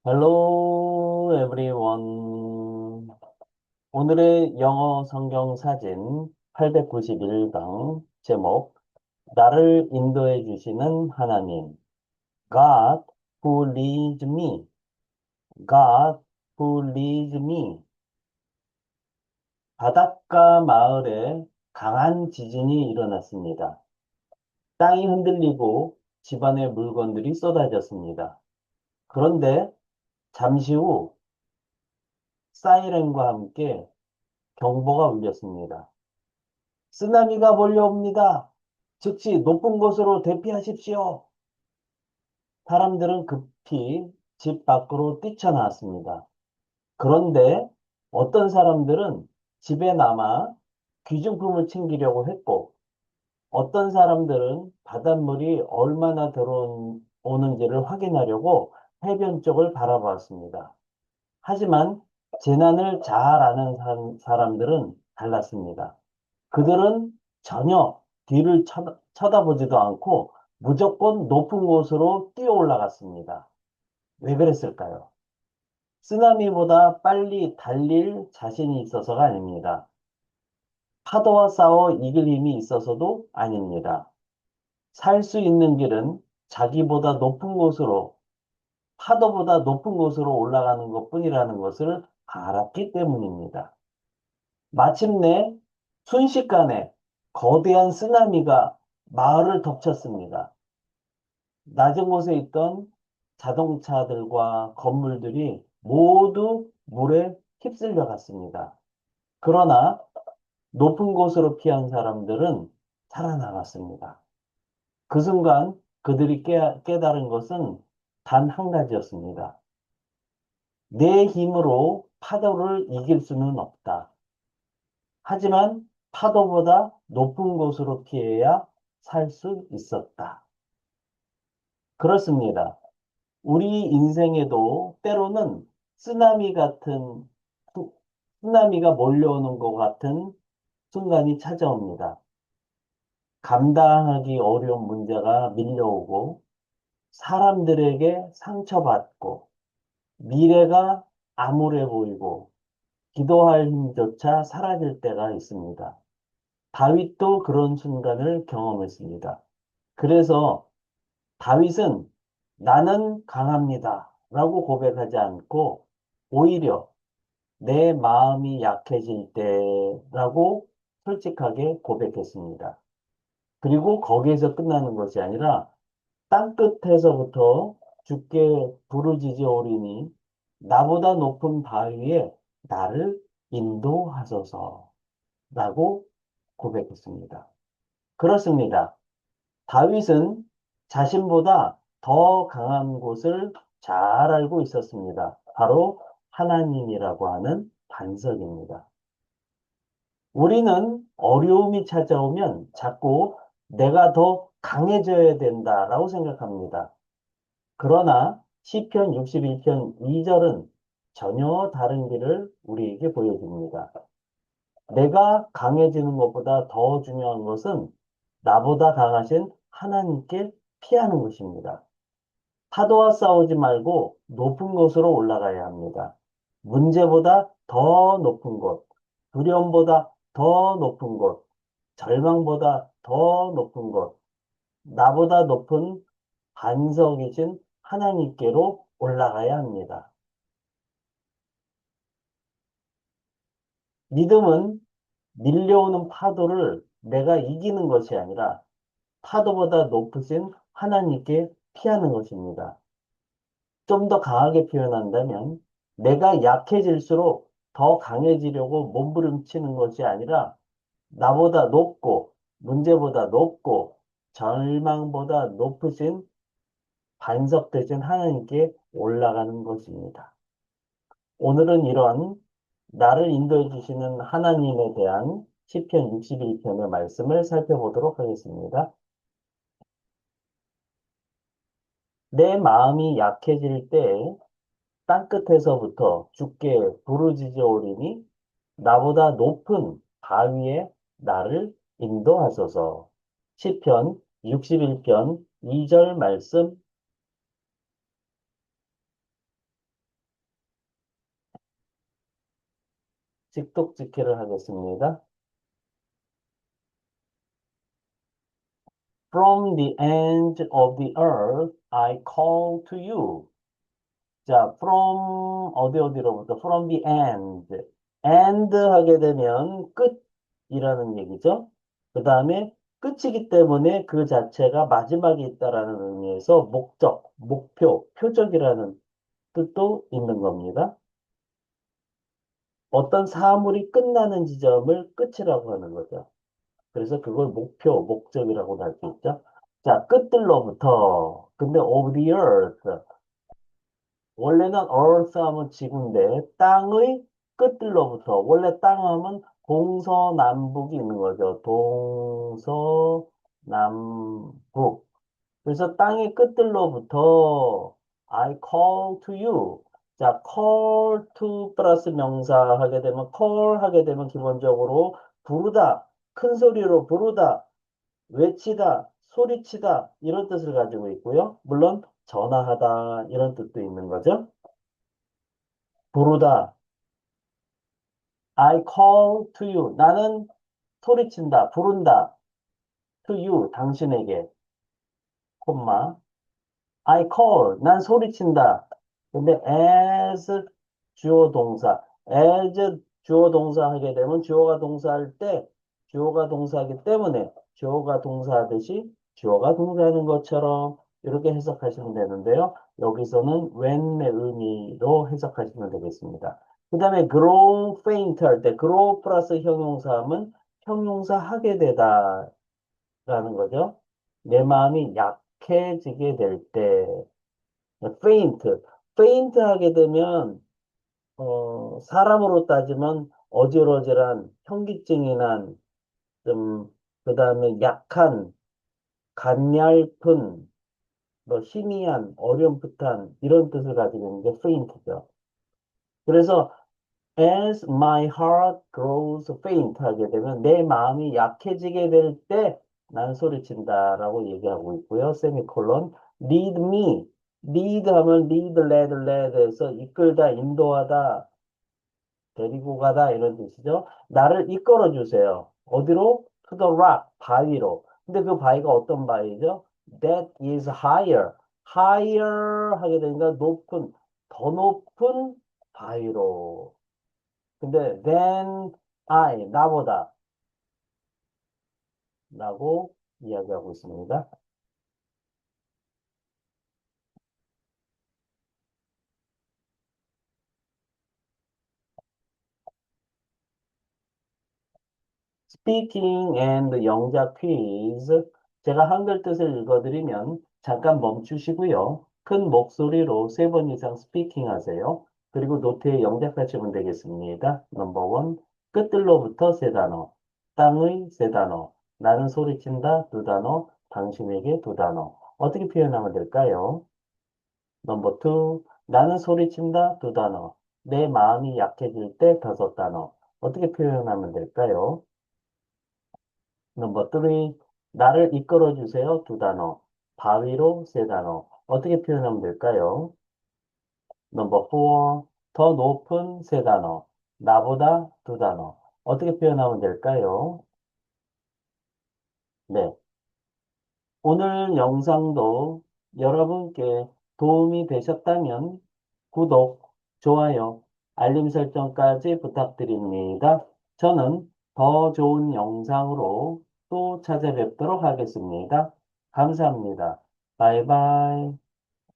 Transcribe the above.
Hello everyone. 오늘의 영어 성경 사진 891강 제목 나를 인도해 주시는 하나님 God who leads me. God who leads me. 바닷가 마을에 강한 지진이 일어났습니다. 땅이 흔들리고 집안의 물건들이 쏟아졌습니다. 그런데 잠시 후 사이렌과 함께 경보가 울렸습니다. 쓰나미가 몰려옵니다. 즉시 높은 곳으로 대피하십시오. 사람들은 급히 집 밖으로 뛰쳐나왔습니다. 그런데 어떤 사람들은 집에 남아 귀중품을 챙기려고 했고, 어떤 사람들은 바닷물이 얼마나 들어오는지를 확인하려고 해변 쪽을 바라보았습니다. 하지만 재난을 잘 아는 사람들은 달랐습니다. 그들은 전혀 뒤를 쳐다보지도 않고 무조건 높은 곳으로 뛰어 올라갔습니다. 왜 그랬을까요? 쓰나미보다 빨리 달릴 자신이 있어서가 아닙니다. 파도와 싸워 이길 힘이 있어서도 아닙니다. 살 수 있는 길은 자기보다 높은 곳으로, 파도보다 높은 곳으로 올라가는 것뿐이라는 것을 알았기 때문입니다. 마침내 순식간에 거대한 쓰나미가 마을을 덮쳤습니다. 낮은 곳에 있던 자동차들과 건물들이 모두 물에 휩쓸려 갔습니다. 그러나 높은 곳으로 피한 사람들은 살아남았습니다. 그 순간 그들이 깨달은 것은 단 한 가지였습니다. 내 힘으로 파도를 이길 수는 없다. 하지만 파도보다 높은 곳으로 피해야 살 수 있었다. 그렇습니다. 우리 인생에도 때로는 쓰나미 같은, 쓰나미가 몰려오는 것 같은 순간이 찾아옵니다. 감당하기 어려운 문제가 밀려오고, 사람들에게 상처받고, 미래가 암울해 보이고, 기도할 힘조차 사라질 때가 있습니다. 다윗도 그런 순간을 경험했습니다. 그래서 다윗은 나는 강합니다. 라고 고백하지 않고 오히려 내 마음이 약해질 때라고 솔직하게 고백했습니다. 그리고 거기에서 끝나는 것이 아니라 땅끝에서부터 주께 부르짖어오리니 나보다 높은 바위에 나를 인도하소서 라고 고백했습니다. 그렇습니다. 다윗은 자신보다 더 강한 곳을 잘 알고 있었습니다. 바로 하나님이라고 하는 반석입니다. 우리는 어려움이 찾아오면 자꾸 내가 더 강해져야 된다라고 생각합니다. 그러나 시편 61편 2절은 전혀 다른 길을 우리에게 보여줍니다. 내가 강해지는 것보다 더 중요한 것은 나보다 강하신 하나님께 피하는 것입니다. 파도와 싸우지 말고 높은 곳으로 올라가야 합니다. 문제보다 더 높은 곳, 두려움보다 더 높은 곳, 절망보다 더 높은 곳, 나보다 높은 반석이신 하나님께로 올라가야 합니다. 믿음은 밀려오는 파도를 내가 이기는 것이 아니라 파도보다 높으신 하나님께 피하는 것입니다. 좀 더 강하게 표현한다면 내가 약해질수록 더 강해지려고 몸부림치는 것이 아니라 나보다 높고 문제보다 높고 절망보다 높으신 반석 되신 하나님께 올라가는 것입니다. 오늘은 이런 나를 인도해 주시는 하나님에 대한 시편 61편의 말씀을 살펴보도록 하겠습니다. 내 마음이 약해질 때 땅끝에서부터 주께 부르짖어오리니 나보다 높은 바위에 나를 인도하소서. 시편 61편 2절 말씀 직독직해를 하겠습니다. From the end of the earth, I call to you. 자, from 어디로부터? From the end. end 하게 되면 끝이라는 얘기죠. 그 다음에 끝이기 때문에 그 자체가 마지막에 있다라는 의미에서 목적, 목표, 표적이라는 뜻도 있는 겁니다. 어떤 사물이 끝나는 지점을 끝이라고 하는 거죠. 그래서 그걸 목표, 목적이라고 할 수 있죠. 자, 끝들로부터. 근데 of the earth. 원래는 earth 하면 지구인데 땅의 끝들로부터. 원래 땅 하면 동서남북이 있는 거죠. 동서남북. 그래서 땅의 끝들로부터 I call to you. 자, call to 플러스 명사 하게 되면 call 하게 되면 기본적으로 부르다, 큰 소리로 부르다, 외치다, 소리치다 이런 뜻을 가지고 있고요. 물론 전화하다 이런 뜻도 있는 거죠. 부르다. I call to you. 나는 소리친다, 부른다. to you, 당신에게. 콤마. I call, 난 소리친다. 근데 as 주어 동사, as 주어 동사 하게 되면 주어가 동사할 때 주어가 동사하기 때문에 주어가 동사하듯이 주어가 동사하는 것처럼 이렇게 해석하시면 되는데요. 여기서는 when의 의미로 해석하시면 되겠습니다. 그 다음에 grow faint 할 때 grow 플러스 형용사하면 형용사 하게 되다 라는 거죠. 내 마음이 약해지게 될 때, faint, faint 하게 되면, 사람으로 따지면 어질어질한, 현기증이 난, 좀, 그 다음에 약한, 간얇은, 뭐, 희미한, 어렴풋한, 이런 뜻을 가지고 있는 게 faint죠. 그래서 As my heart grows faint 하게 되면 내 마음이 약해지게 될 때 난 소리친다라고 얘기하고 있고요. 세미콜론. Lead me. lead 하면 lead, lead에서 이끌다, 인도하다, 데리고 가다 이런 뜻이죠. 나를 이끌어 주세요. 어디로? To the rock, 바위로. 근데 그 바위가 어떤 바위죠? That is higher. higher 하게 되니까 높은, 더 높은 바위로. 근데 than I, 나보다 라고 이야기하고 있습니다. Speaking and 영작 퀴즈. 제가 한글 뜻을 읽어드리면 잠깐 멈추시고요. 큰 목소리로 3번 이상 스피킹 하세요. 그리고 노트에 영작하시면 되겠습니다. 넘버 원, 끝들로부터 세 단어, 땅의 세 단어, 나는 소리친다 두 단어, 당신에게 두 단어. 어떻게 표현하면 될까요? 넘버 투, 나는 소리친다 두 단어, 내 마음이 약해질 때 다섯 단어. 어떻게 표현하면 될까요? 넘버 3, 나를 이끌어 주세요. 두 단어. 바위로 세 단어. 어떻게 표현하면 될까요? 넘버 4, 더 높은 세 단어. 나보다 두 단어. 어떻게 표현하면 될까요? 네. 오늘 영상도 여러분께 도움이 되셨다면 구독, 좋아요, 알림 설정까지 부탁드립니다. 저는 더 좋은 영상으로 또 찾아뵙도록 하겠습니다. 감사합니다. 바이바이.